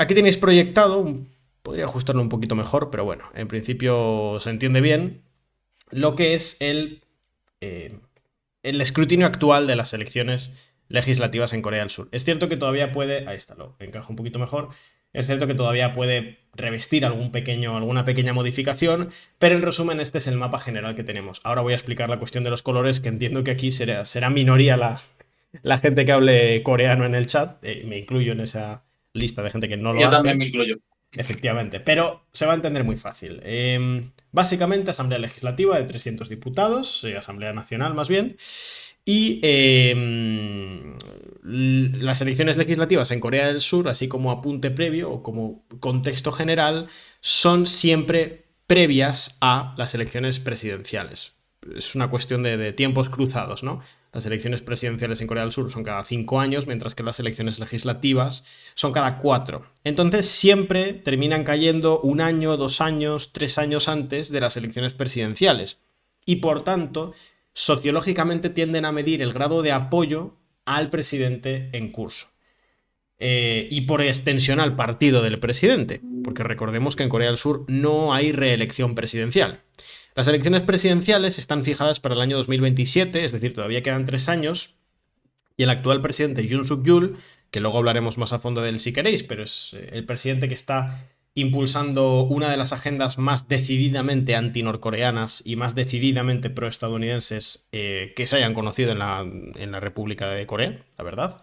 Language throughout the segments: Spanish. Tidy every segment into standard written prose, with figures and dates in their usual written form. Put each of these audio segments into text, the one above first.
Aquí tenéis proyectado, podría ajustarlo un poquito mejor, pero bueno, en principio se entiende bien, lo que es eh, el escrutinio actual de las elecciones legislativas en Corea del Sur. Es cierto que todavía puede, ahí está, lo encajo un poquito mejor, es cierto que todavía puede revestir alguna pequeña modificación, pero en resumen este es el mapa general que tenemos. Ahora voy a explicar la cuestión de los colores, que entiendo que aquí será minoría la gente que hable coreano en el chat, me incluyo en esa lista de gente que no lo Yo también hace. me incluyo. Efectivamente, pero se va a entender muy fácil. Básicamente, Asamblea Legislativa de 300 diputados, Asamblea Nacional más bien, y las elecciones legislativas en Corea del Sur, así como apunte previo o como contexto general, son siempre previas a las elecciones presidenciales. Es una cuestión de tiempos cruzados, ¿no? Las elecciones presidenciales en Corea del Sur son cada 5 años, mientras que las elecciones legislativas son cada 4. Entonces siempre terminan cayendo 1 año, 2 años, 3 años antes de las elecciones presidenciales. Y por tanto, sociológicamente tienden a medir el grado de apoyo al presidente en curso. Y por extensión al partido del presidente, porque recordemos que en Corea del Sur no hay reelección presidencial. Las elecciones presidenciales están fijadas para el año 2027, es decir, todavía quedan 3 años, y el actual presidente Yoon Suk Yeol, que luego hablaremos más a fondo de él si queréis, pero es el presidente que está impulsando una de las agendas más decididamente antinorcoreanas y más decididamente proestadounidenses que se hayan conocido en la República de Corea, la verdad.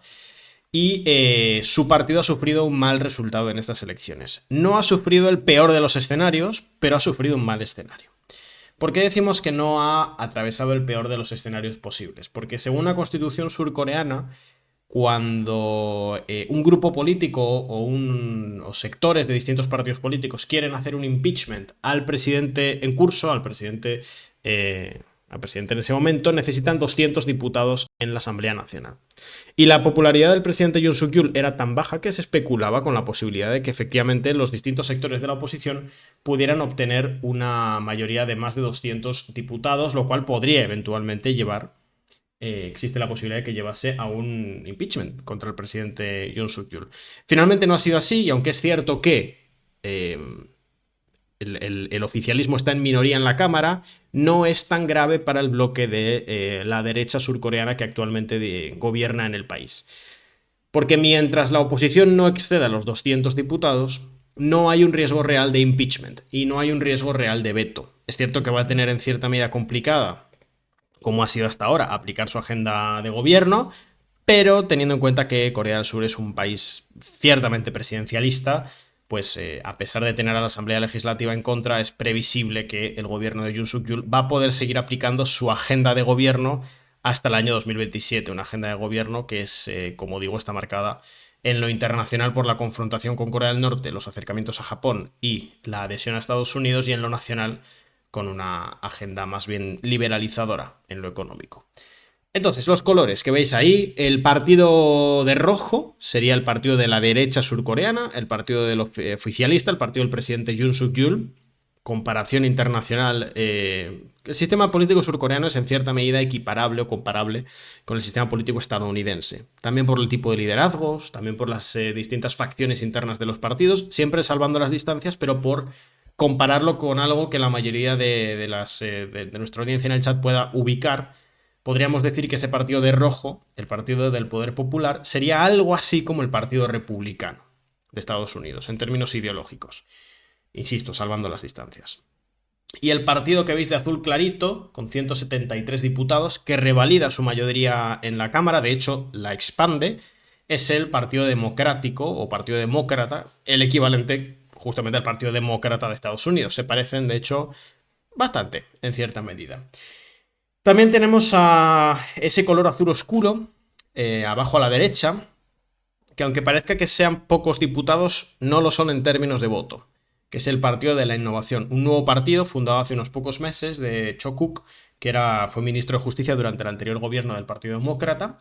Y su partido ha sufrido un mal resultado en estas elecciones. No ha sufrido el peor de los escenarios, pero ha sufrido un mal escenario. ¿Por qué decimos que no ha atravesado el peor de los escenarios posibles? Porque según la constitución surcoreana, cuando un grupo político o sectores de distintos partidos políticos quieren hacer un impeachment al presidente en curso, al presidente en ese momento, necesitan 200 diputados en la Asamblea Nacional. Y la popularidad del presidente Yoon Suk Yeol era tan baja que se especulaba con la posibilidad de que efectivamente los distintos sectores de la oposición pudieran obtener una mayoría de más de 200 diputados, lo cual podría eventualmente llevar, existe la posibilidad de que llevase a un impeachment contra el presidente Yoon Suk Yeol. Finalmente no ha sido así, y aunque es cierto que eh, el oficialismo está en minoría en la Cámara, no es tan grave para el bloque de la derecha surcoreana que actualmente gobierna en el país. Porque mientras la oposición no exceda los 200 diputados, no hay un riesgo real de impeachment y no hay un riesgo real de veto. Es cierto que va a tener en cierta medida complicada, como ha sido hasta ahora, aplicar su agenda de gobierno, pero teniendo en cuenta que Corea del Sur es un país ciertamente presidencialista, pues a pesar de tener a la Asamblea Legislativa en contra, es previsible que el gobierno de Yoon Suk Yeol va a poder seguir aplicando su agenda de gobierno hasta el año 2027, una agenda de gobierno que es, como digo, está marcada en lo internacional por la confrontación con Corea del Norte, los acercamientos a Japón y la adhesión a Estados Unidos, y en lo nacional con una agenda más bien liberalizadora en lo económico. Entonces, los colores que veis ahí, el partido de rojo sería el partido de la derecha surcoreana, el partido del oficialista, el partido del presidente Yoon Suk Yeol. Comparación internacional, el sistema político surcoreano es en cierta medida equiparable o comparable con el sistema político estadounidense. También por el tipo de liderazgos, también por las distintas facciones internas de los partidos, siempre salvando las distancias, pero por compararlo con algo que la mayoría de nuestra audiencia en el chat pueda ubicar. Podríamos decir que ese partido de rojo, el partido del poder popular, sería algo así como el partido republicano de Estados Unidos, en términos ideológicos. Insisto, salvando las distancias. Y el partido que veis de azul clarito, con 173 diputados, que revalida su mayoría en la Cámara, de hecho la expande, es el Partido Democrático o Partido Demócrata, el equivalente justamente al Partido Demócrata de Estados Unidos. Se parecen, de hecho, bastante, en cierta medida. También tenemos a ese color azul oscuro, abajo a la derecha, que aunque parezca que sean pocos diputados, no lo son en términos de voto, que es el Partido de la Innovación, un nuevo partido fundado hace unos pocos meses de Cho Kuk, que fue ministro de Justicia durante el anterior gobierno del Partido Demócrata,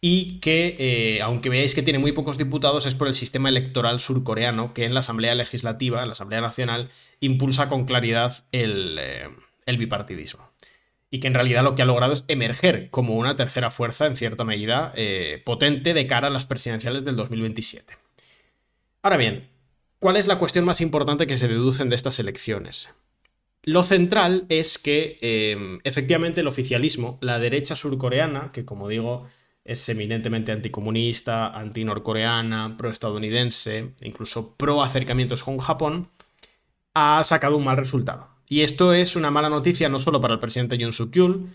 y que, aunque veáis que tiene muy pocos diputados, es por el sistema electoral surcoreano, que en la Asamblea Legislativa, en la Asamblea Nacional, impulsa con claridad el bipartidismo, y que en realidad lo que ha logrado es emerger como una tercera fuerza, en cierta medida, potente de cara a las presidenciales del 2027. Ahora bien, ¿Cuál es la cuestión más importante que se deducen de estas elecciones? Lo central es que efectivamente el oficialismo, la derecha surcoreana, que como digo es eminentemente anticomunista, antinorcoreana, proestadounidense, incluso pro acercamientos con Japón, ha sacado un mal resultado. Y esto es una mala noticia no solo para el presidente Yoon Suk-yeol,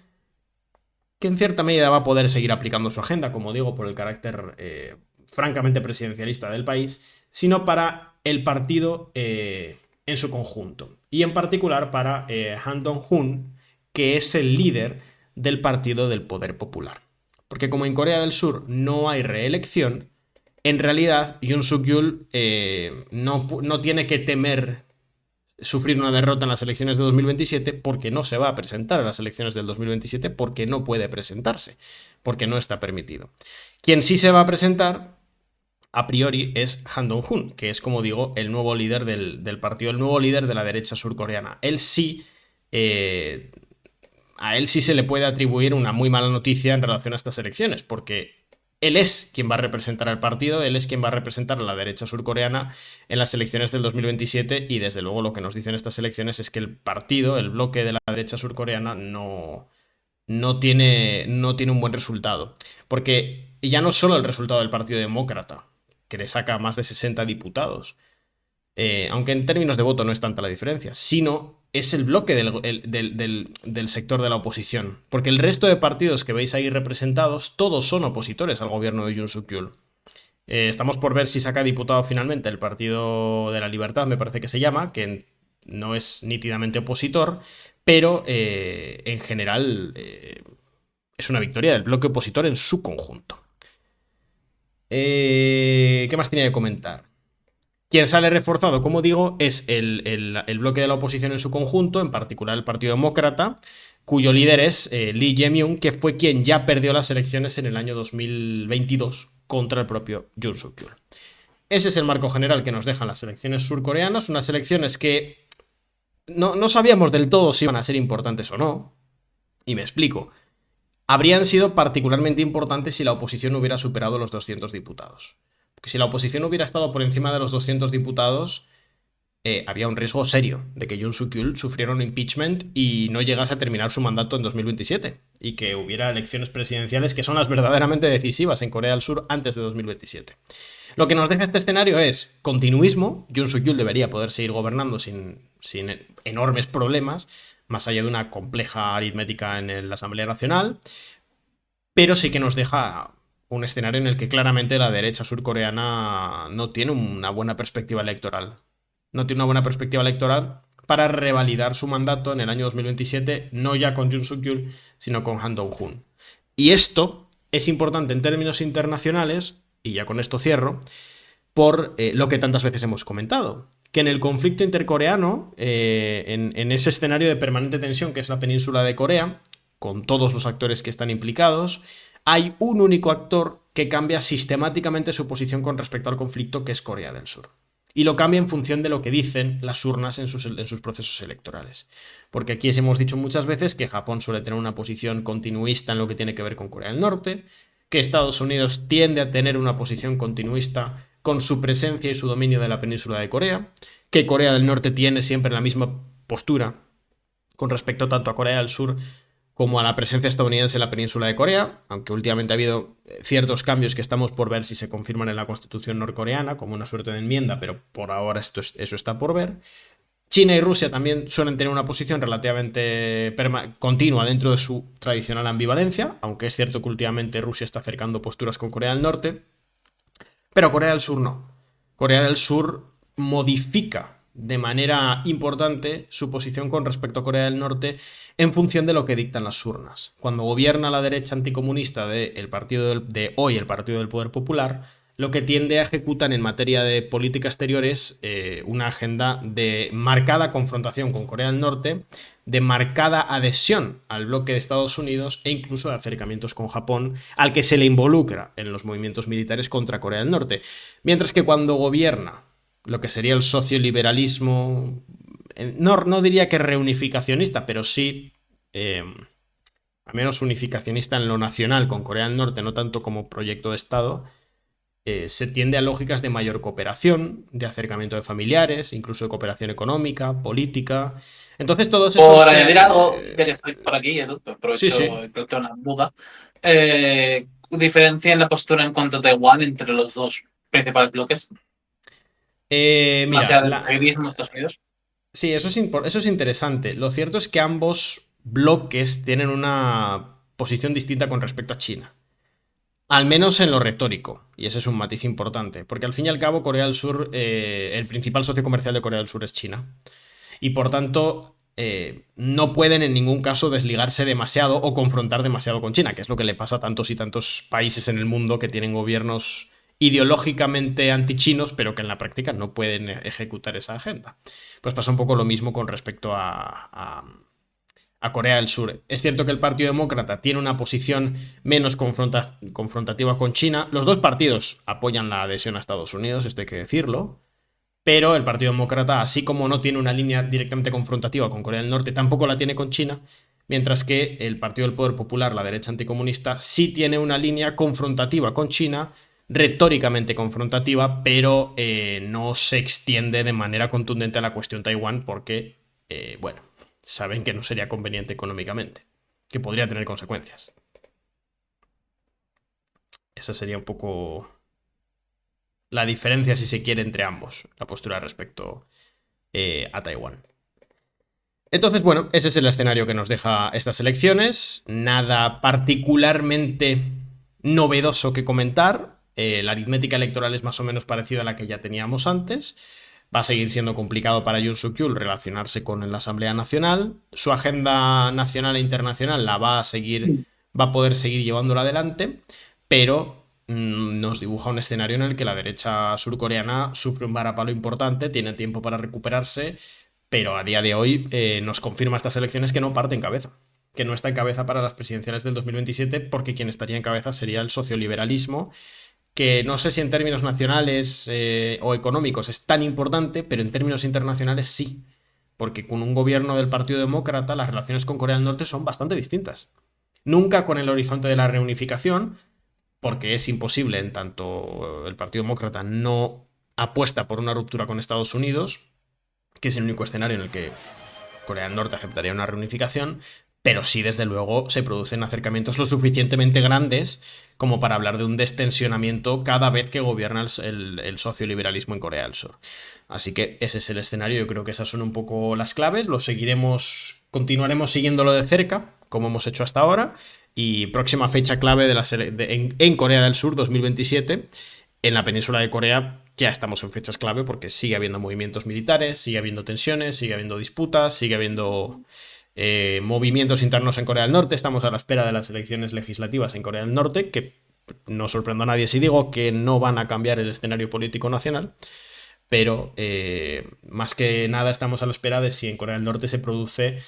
que en cierta medida va a poder seguir aplicando su agenda, como digo, por el carácter francamente presidencialista del país, sino para el partido en su conjunto. Y en particular para Han Dong-hun, que es el líder del Partido del Poder Popular. Porque como en Corea del Sur no hay reelección, en realidad Yoon Suk-yeol no tiene que temer sufrir una derrota en las elecciones de 2027 porque no se va a presentar a las elecciones del 2027 porque no puede presentarse, porque no está permitido. Quien sí se va a presentar a priori es Han Dong-hun, que es, como digo, el nuevo líder del partido, el nuevo líder de la derecha surcoreana. Él sí, a él sí se le puede atribuir una muy mala noticia en relación a estas elecciones, porque él es quien va a representar al partido, él es quien va a representar a la derecha surcoreana en las elecciones del 2027 y desde luego lo que nos dicen estas elecciones es que el partido, el bloque de la derecha surcoreana no tiene un buen resultado. Porque ya no solo el resultado del Partido Demócrata, que le saca más de 60 diputados, aunque en términos de voto no es tanta la diferencia, sino es el bloque del sector de la oposición. Porque el resto de partidos que veis ahí representados, todos son opositores al gobierno de Yoon Suk-yeol. Estamos por ver si saca diputado finalmente el Partido de la Libertad, me parece que se llama, que no es nítidamente opositor, pero en general es una victoria del bloque opositor en su conjunto. ¿Qué más tenía que comentar? Quien sale reforzado, como digo, es el bloque de la oposición en su conjunto, en particular el Partido Demócrata, cuyo líder es Lee Jae-myung, que fue quien ya perdió las elecciones en el año 2022 contra el propio Yoon Suk-yeol. Ese es el marco general que nos dejan las elecciones surcoreanas, unas elecciones que no sabíamos del todo si iban a ser importantes o no, y me explico. Habrían sido particularmente importantes si la oposición hubiera superado los 200 diputados. Porque si la oposición hubiera estado por encima de los 200 diputados, había un riesgo serio de que Yoon Suk-yeol sufriera un impeachment y no llegase a terminar su mandato en 2027 y que hubiera elecciones presidenciales que son las verdaderamente decisivas en Corea del Sur antes de 2027. Lo que nos deja este escenario es continuismo. Yoon Suk-yeol debería poder seguir gobernando sin enormes problemas, más allá de una compleja aritmética en la Asamblea Nacional, pero sí que nos deja un escenario en el que claramente la derecha surcoreana no tiene una buena perspectiva electoral. No tiene una buena perspectiva electoral para revalidar su mandato en el año 2027, no ya con Yoon Suk-yeol, sino con Han Dong-hun. Y esto es importante en términos internacionales, y ya con esto cierro, por lo que tantas veces hemos comentado, que en el conflicto intercoreano, en ese escenario de permanente tensión que es la península de Corea, con todos los actores que están implicados, hay un único actor que cambia sistemáticamente su posición con respecto al conflicto, que es Corea del Sur. Y lo cambia en función de lo que dicen las urnas en sus procesos electorales. Porque aquí hemos dicho muchas veces que Japón suele tener una posición continuista en lo que tiene que ver con Corea del Norte, que Estados Unidos tiende a tener una posición continuista con su presencia y su dominio de la península de Corea, que Corea del Norte tiene siempre la misma postura con respecto tanto a Corea del Sur como a la presencia estadounidense en la península de Corea, aunque últimamente ha habido ciertos cambios que estamos por ver si se confirman en la constitución norcoreana como una suerte de enmienda, pero por ahora eso está por ver. China y Rusia también suelen tener una posición relativamente continua dentro de su tradicional ambivalencia, aunque es cierto que últimamente Rusia está acercando posturas con Corea del Norte, pero Corea del Sur no. Corea del Sur modifica de manera importante su posición con respecto a Corea del Norte en función de lo que dictan las urnas. Cuando gobierna la derecha anticomunista del partido de hoy, el Partido del Poder Popular, lo que tiende a ejecutar en materia de política exterior es una agenda de marcada confrontación con Corea del Norte, de marcada adhesión al bloque de Estados Unidos e incluso de acercamientos con Japón, al que se le involucra en los movimientos militares contra Corea del Norte. Mientras que cuando gobierna lo que sería el socioliberalismo, no diría que reunificacionista, pero sí al menos unificacionista en lo nacional con Corea del Norte, no tanto como proyecto de Estado, se tiende a lógicas de mayor cooperación, de acercamiento de familiares, incluso de cooperación económica, política. Entonces todos Por esos... añadir algo, ya que estoy por aquí, Edu, Sí, aprovecho sí. y planteo una duda. ¿Diferencia en la postura en cuanto a Taiwán entre los dos principales bloques? Más Mira, allá del seguidismo de Estados Unidos. sí, eso es interesante. Lo cierto es que ambos bloques tienen una posición distinta con respecto a China. Al menos en lo retórico, y ese es un matiz importante, porque al fin y al cabo Corea del Sur, el principal socio comercial de Corea del Sur es China, y por tanto no pueden en ningún caso desligarse demasiado o confrontar demasiado con China, que es lo que le pasa a tantos y tantos países en el mundo que tienen gobiernos ideológicamente antichinos, pero que en la práctica no pueden ejecutar esa agenda. Pues pasa un poco lo mismo con respecto a Corea del Sur. Es cierto que el Partido Demócrata tiene una posición menos confrontativa con China. Los dos partidos apoyan la adhesión a Estados Unidos, esto hay que decirlo. Pero el Partido Demócrata, así como no tiene una línea directamente confrontativa con Corea del Norte, tampoco la tiene con China, mientras que el Partido del Poder Popular, la derecha anticomunista, sí tiene una línea confrontativa con China, retóricamente confrontativa, pero no se extiende de manera contundente a la cuestión Taiwán porque, bueno, saben que no sería conveniente económicamente, que podría tener consecuencias. Esa sería un poco la diferencia, si se quiere, entre ambos, la postura respecto a Taiwán. Entonces, bueno, ese es el escenario que nos deja estas elecciones. Nada particularmente novedoso que comentar. La aritmética electoral es más o menos parecida a la que ya teníamos antes. Va a seguir siendo complicado para Yoon Suk-yeol relacionarse con la Asamblea Nacional. Su agenda nacional e internacional la va a seguir, va a poder seguir llevándola adelante, pero nos dibuja un escenario en el que la derecha surcoreana sufre un varapalo importante, tiene tiempo para recuperarse, pero a día de hoy nos confirma estas elecciones que no parte en cabeza, que no está en cabeza para las presidenciales del 2027, porque quien estaría en cabeza sería el socioliberalismo, que no sé si en términos nacionales o económicos es tan importante, pero en términos internacionales sí, porque con un gobierno del Partido Demócrata las relaciones con Corea del Norte son bastante distintas. Nunca con el horizonte de la reunificación, porque es imposible en tanto el Partido Demócrata no apuesta por una ruptura con Estados Unidos, que es el único escenario en el que Corea del Norte aceptaría una reunificación, pero sí, desde luego, se producen acercamientos lo suficientemente grandes como para hablar de un destensionamiento cada vez que gobierna el socioliberalismo en Corea del Sur. Así que ese es el escenario, yo creo que esas son un poco las claves, lo seguiremos, continuaremos siguiéndolo de cerca, como hemos hecho hasta ahora, y próxima fecha clave en Corea del Sur 2027. En la península de Corea ya estamos en fechas clave porque sigue habiendo movimientos militares, sigue habiendo tensiones, sigue habiendo disputas, sigue habiendo movimientos internos en Corea del Norte. Estamos a la espera de las elecciones legislativas en Corea del Norte, que no sorprendo a nadie si digo que no van a cambiar el escenario político nacional, pero más que nada estamos a la espera de si en Corea del Norte se produce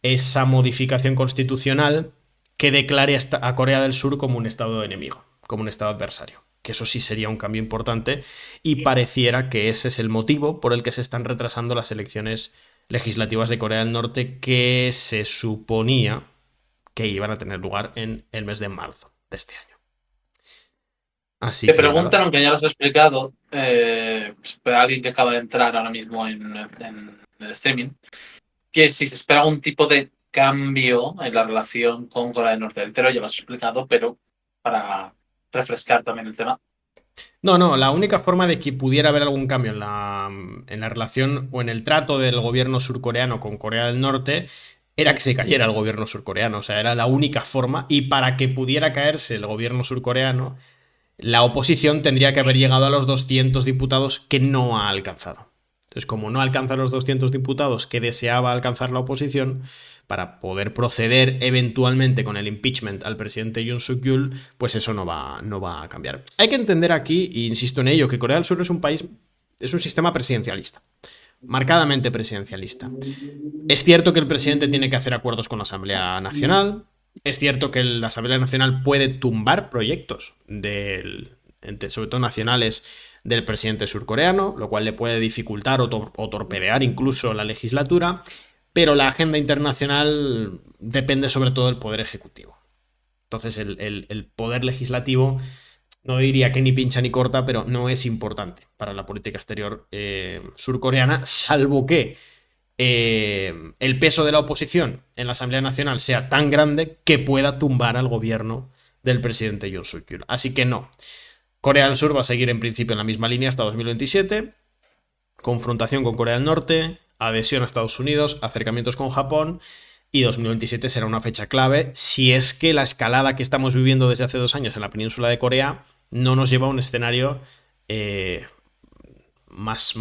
esa modificación constitucional que declare a Corea del Sur como un estado enemigo, como un estado adversario. Que eso sí sería un cambio importante y pareciera que ese es el motivo por el que se están retrasando las elecciones legislativas de Corea del Norte que se suponía que iban a tener lugar en el mes de marzo de este año. Así Te que preguntan, nada. aunque ya lo has explicado, pero alguien que acaba de entrar ahora mismo en el streaming, que si se espera algún tipo de cambio en la relación con Corea del Norte. Entero ya lo has explicado, pero para refrescar también el tema. No, no, la única forma de que pudiera haber algún cambio en la relación o en el trato del gobierno surcoreano con Corea del Norte era que se cayera el gobierno surcoreano. O sea, era la única forma. Y para que pudiera caerse el gobierno surcoreano, la oposición tendría que haber llegado a los 200 diputados que no ha alcanzado. Entonces, como no alcanza los 200 diputados que deseaba alcanzar la oposición, para poder proceder eventualmente con el impeachment al presidente Yoon Suk-yeol, pues eso no va a cambiar. Hay que entender aquí, e insisto en ello, que Corea del Sur es un país, es un sistema presidencialista, marcadamente presidencialista. Es cierto que el presidente tiene que hacer acuerdos con la Asamblea Nacional, es cierto que la Asamblea Nacional puede tumbar proyectos sobre todo nacionales del presidente surcoreano, lo cual le puede dificultar o torpedear incluso la legislatura, pero la agenda internacional depende sobre todo del poder ejecutivo. Entonces el poder legislativo no diría que ni pincha ni corta, pero no es importante para la política exterior surcoreana, salvo que el peso de la oposición en la Asamblea Nacional sea tan grande que pueda tumbar al gobierno del presidente Yoon Suk-yeol. Así que no. Corea del Sur va a seguir en principio en la misma línea hasta 2027. Confrontación con Corea del Norte, adhesión a Estados Unidos, acercamientos con Japón. Y 2027 será una fecha clave si es que la escalada que estamos viviendo desde hace 2 años en la península de Corea no nos lleva a un escenario más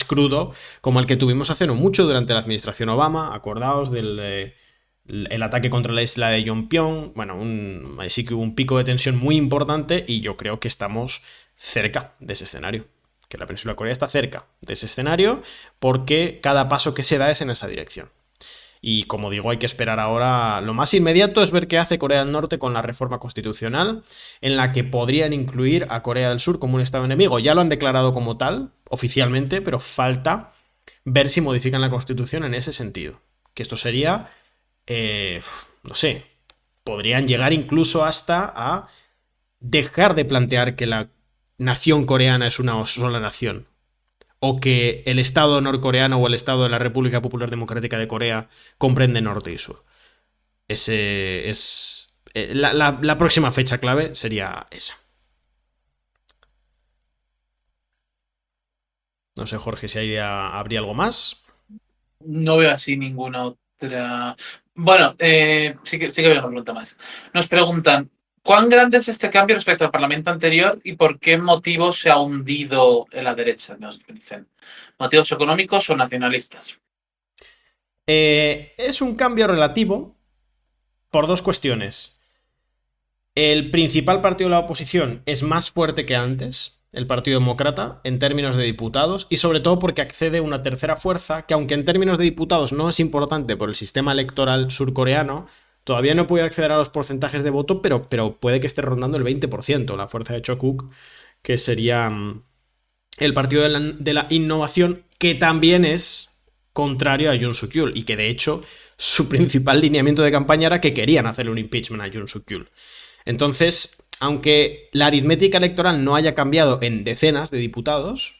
crudo como el que tuvimos hace no mucho durante la administración Obama. Acordaos del el ataque contra la isla de Yongbyon. Bueno, sí que hubo un pico de tensión muy importante y yo creo que estamos cerca de ese escenario. Que la península de Corea está cerca de ese escenario porque cada paso que se da es en esa dirección. Y como digo, hay que esperar ahora. Lo más inmediato es ver qué hace Corea del Norte con la reforma constitucional, en la que podrían incluir a Corea del Sur como un estado enemigo. Ya lo han declarado como tal, oficialmente, pero falta ver si modifican la constitución en ese sentido. Que esto sería, no sé, podrían llegar incluso hasta a dejar de plantear que la nación coreana es una sola nación, o que el Estado norcoreano o el Estado de la República Popular Democrática de Corea comprende norte y sur. Ese es. La próxima fecha clave sería esa. No sé, Jorge, si habría algo más. No veo así ninguna otra. Bueno, sí que veo una pregunta más. Nos preguntan, ¿cuán grande es este cambio respecto al Parlamento anterior y por qué motivo se ha hundido en la derecha? Nos dicen. ¿Motivos económicos o nacionalistas? Es un cambio relativo por 2 cuestiones. El principal partido de la oposición es más fuerte que antes, el Partido Demócrata, en términos de diputados, y sobre todo porque accede a una tercera fuerza que, aunque en términos de diputados no es importante por el sistema electoral surcoreano, todavía no puede acceder a los porcentajes de voto, pero puede que esté rondando el 20%, la fuerza de Chokuk, que sería el Partido de la Innovación, que también es contrario a Yoon Suk-yeol, y que de hecho su principal lineamiento de campaña era que querían hacerle un impeachment a Yoon Suk-yeol. Entonces, aunque la aritmética electoral no haya cambiado en decenas de diputados,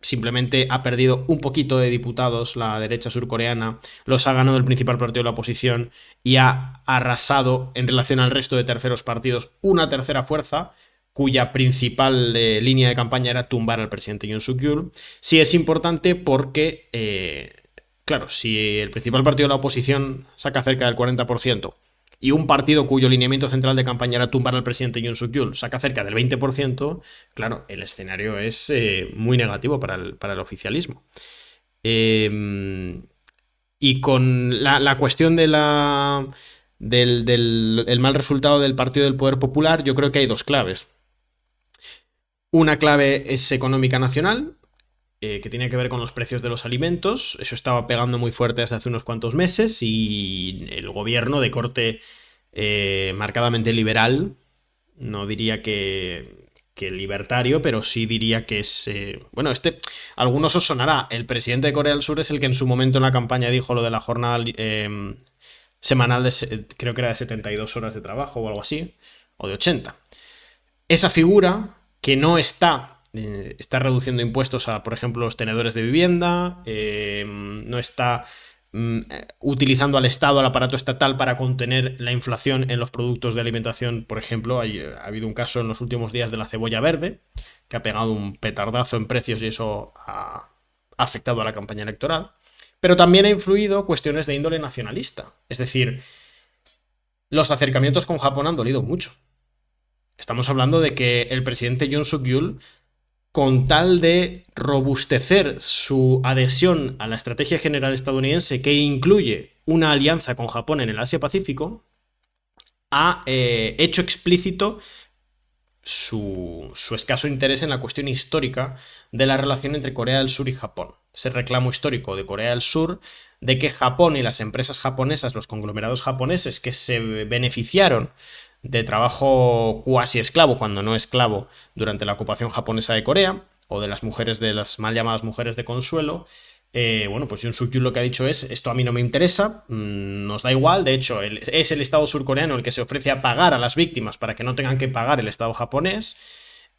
simplemente ha perdido un poquito de diputados la derecha surcoreana, los ha ganado el principal partido de la oposición y ha arrasado en relación al resto de terceros partidos una tercera fuerza cuya principal línea de campaña era tumbar al presidente Yoon Suk-yeol. Sí es importante porque, claro, si el principal partido de la oposición saca cerca del 40%, y un partido cuyo lineamiento central de campaña era tumbar al presidente Yoon Suk-yeol saca cerca del 20%, claro, el escenario es muy negativo para el oficialismo. Y con la cuestión del mal resultado del Partido del Poder Popular, yo creo que hay 2 claves. Una clave es económica nacional, que tiene que ver con los precios de los alimentos. Eso estaba pegando muy fuerte desde hace unos cuantos meses y el gobierno de corte marcadamente liberal, no diría que libertario, pero sí diría que es... bueno, algunos os sonará, el presidente de Corea del Sur es el que en su momento en la campaña dijo lo de la jornada semanal creo que era de 72 horas de trabajo o algo así, o de 80. Esa figura que no está reduciendo impuestos a, por ejemplo, los tenedores de vivienda, no está utilizando al Estado, al aparato estatal, para contener la inflación en los productos de alimentación. Por ejemplo, ha habido un caso en los últimos días de la cebolla verde, que ha pegado un petardazo en precios y eso ha afectado a la campaña electoral. Pero también ha influido cuestiones de índole nacionalista. Es decir, los acercamientos con Japón han dolido mucho. Estamos hablando de que el presidente Yoon Suk-yeol, con tal de robustecer su adhesión a la estrategia general estadounidense, que incluye una alianza con Japón en el Asia-Pacífico, ha hecho explícito su escaso interés en la cuestión histórica de la relación entre Corea del Sur y Japón. Ese reclamo histórico de Corea del Sur de que Japón y las empresas japonesas, los conglomerados japoneses que se beneficiaron de trabajo cuasi esclavo, cuando no esclavo, durante la ocupación japonesa de Corea, o de las mujeres, de las mal llamadas mujeres de consuelo, Bueno, pues Yoon Suk Yeol lo que ha dicho es, esto a mí no me interesa, nos da igual, de hecho es el Estado surcoreano el que se ofrece a pagar a las víctimas para que no tengan que pagar el Estado japonés,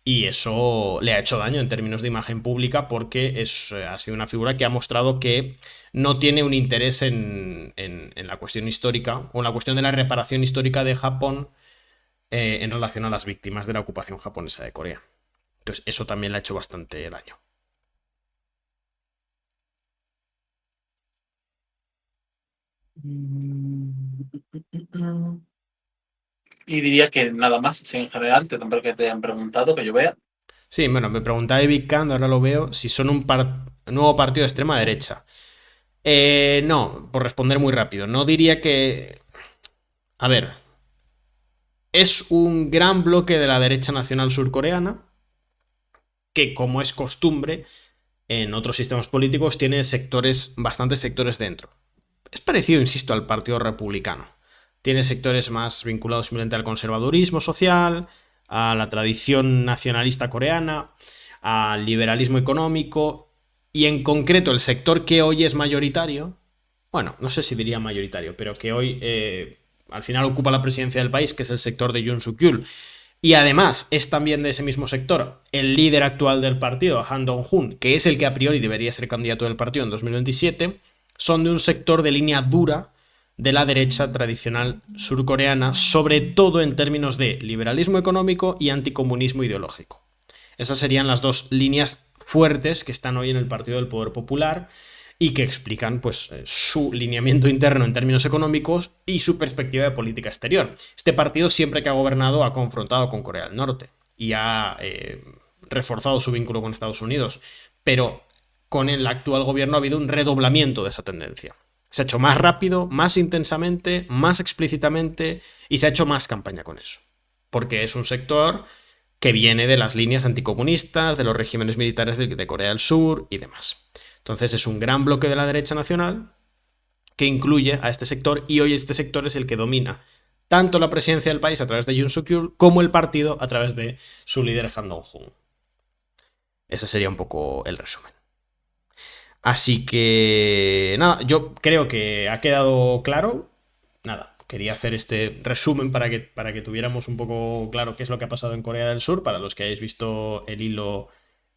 y eso le ha hecho daño en términos de imagen pública porque ha sido una figura que ha mostrado que no tiene un interés en la cuestión histórica o en la cuestión de la reparación histórica de Japón en relación a las víctimas de la ocupación japonesa de Corea. Entonces eso también le ha hecho bastante daño. Y diría que nada más, si en general, te tendré que te hayan preguntado, que yo vea. Sí, bueno, me preguntaba Big Khan, ahora lo veo, si son un nuevo partido de extrema derecha. No, por responder muy rápido. No diría que... A ver, es un gran bloque de la derecha nacional surcoreana que, como es costumbre, en otros sistemas políticos tiene sectores, bastantes sectores dentro. Es parecido, insisto, al Partido Republicano. Tiene sectores más vinculados simplemente al conservadurismo social, a la tradición nacionalista coreana, al liberalismo económico, y en concreto el sector que hoy es mayoritario, bueno, no sé si diría mayoritario, pero que hoy al final ocupa la presidencia del país, que es el sector de Yoon Suk Yeol. Y además es también de ese mismo sector el líder actual del partido, Han Dong-hun, que es el que a priori debería ser candidato del partido en 2027, son de un sector de línea dura de la derecha tradicional surcoreana, sobre todo en términos de liberalismo económico y anticomunismo ideológico. Esas serían las dos líneas fuertes que están hoy en el Partido del Poder Popular y que explican pues, su lineamiento interno en términos económicos y su perspectiva de política exterior. Este partido siempre que ha gobernado ha confrontado con Corea del Norte y ha reforzado su vínculo con Estados Unidos, pero con el actual gobierno ha habido un redoblamiento de esa tendencia. Se ha hecho más rápido, más intensamente, más explícitamente y se ha hecho más campaña con eso. Porque es un sector que viene de las líneas anticomunistas, de los regímenes militares de Corea del Sur y demás. Entonces es un gran bloque de la derecha nacional que incluye a este sector y hoy este sector es el que domina tanto la presidencia del país a través de Yoon Suk Yeol como el partido a través de su líder Han Dong-hun. Ese sería un poco el resumen. Así que nada, yo creo que ha quedado claro. Nada, quería hacer este resumen para que tuviéramos un poco claro qué es lo que ha pasado en Corea del Sur, para los que hayáis visto el hilo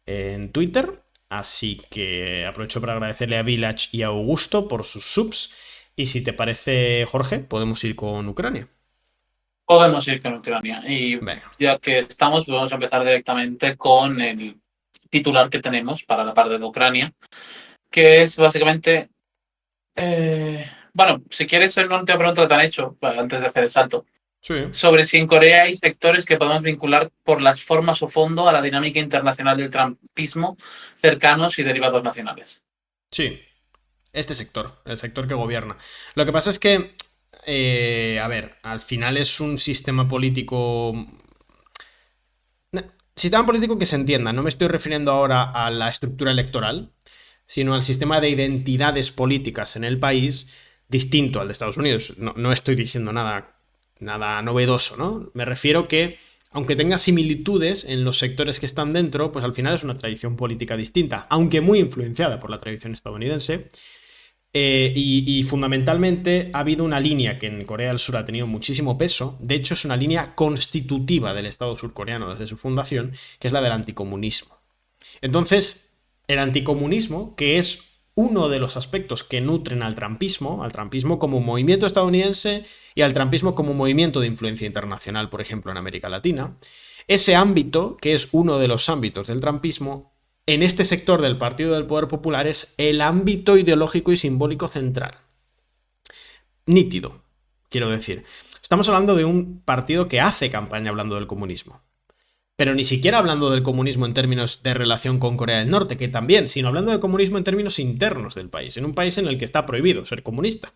en Twitter. Así que aprovecho para agradecerle a Village y a Augusto por sus subs. Y si te parece, Jorge, podemos ir con Ucrania. Podemos ir con Ucrania. Y Venga. ya que estamos, vamos a empezar directamente con el titular que tenemos para la parte de Ucrania, que es básicamente... bueno, si quieres, una última pregunta que te han hecho, antes de hacer el salto, Sí. sobre si en Corea hay sectores que podemos vincular por las formas o fondo a la dinámica internacional del trumpismo, cercanos y derivados nacionales. Sí. Este sector, el sector que gobierna. Lo que pasa es que, a ver, al final es un sistema político... Sistema político que se entienda, no me estoy refiriendo ahora a la estructura electoral, sino al sistema de identidades políticas en el país distinto al de Estados Unidos. No estoy diciendo nada novedoso, ¿no? Me refiero que, aunque tenga similitudes en los sectores que están dentro, pues al final es una tradición política distinta, aunque muy influenciada por la tradición estadounidense. Y fundamentalmente ha habido una línea que en Corea del Sur ha tenido muchísimo peso, de hecho es una línea constitutiva del Estado surcoreano desde su fundación, que es la del anticomunismo. Entonces, el anticomunismo, que es uno de los aspectos que nutren al trumpismo como movimiento estadounidense y al trumpismo como movimiento de influencia internacional, por ejemplo, en América Latina, ese ámbito, que es uno de los ámbitos del trumpismo, en este sector del Partido del Poder Popular es el ámbito ideológico y simbólico central. Nítido, quiero decir. Estamos hablando de un partido que hace campaña hablando del comunismo. Pero ni siquiera hablando del comunismo en términos de relación con Corea del Norte, que también, sino hablando de comunismo en términos internos del país, en un país en el que está prohibido ser comunista,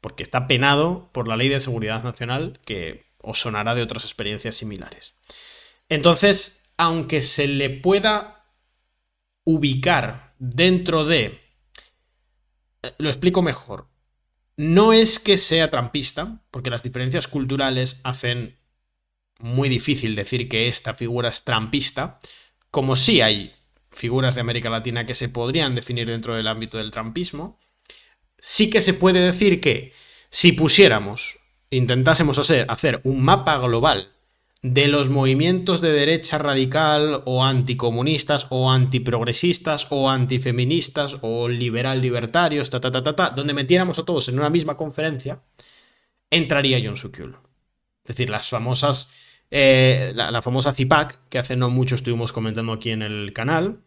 porque está penado por la Ley de Seguridad Nacional, que os sonará de otras experiencias similares. Entonces, aunque se le pueda ubicar dentro de... Lo explico mejor. No es que sea trampista, porque las diferencias culturales hacen muy difícil decir que esta figura es trampista, como sí hay figuras de América Latina que se podrían definir dentro del ámbito del trumpismo. Sí que se puede decir que si intentásemos hacer un mapa global de los movimientos de derecha radical o anticomunistas o antiprogresistas o antifeministas o liberal libertarios, donde metiéramos a todos en una misma conferencia, entraría Yoon Suk Yeol. Es decir, las famosas la famosa CIPAC, que hace no mucho estuvimos comentando aquí en el canal,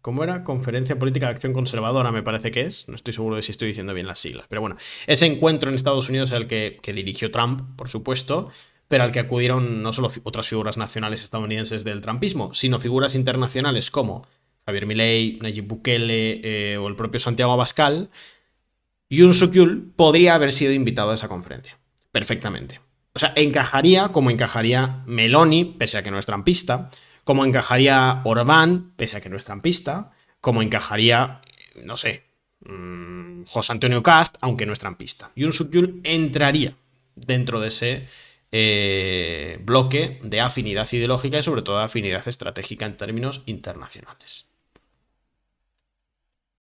¿cómo era? Conferencia Política de Acción Conservadora, me parece que es. No estoy seguro de si estoy diciendo bien las siglas. Pero bueno, ese encuentro en Estados Unidos es el que dirigió Trump, por supuesto, pero al que acudieron no solo otras figuras nacionales estadounidenses del trumpismo, sino figuras internacionales como Javier Milei, Nayib Bukele o el propio Santiago Abascal. Yoon Suk Yeol podría haber sido invitado a esa conferencia. Perfectamente. O sea, encajaría como encajaría Meloni, pese a que no es trumpista, como encajaría Orbán, pese a que no es trumpista, como encajaría, no sé, José Antonio Cast, aunque no es trumpista. Yoon Suk Yeol entraría dentro de ese bloque de afinidad ideológica y sobre todo de afinidad estratégica en términos internacionales.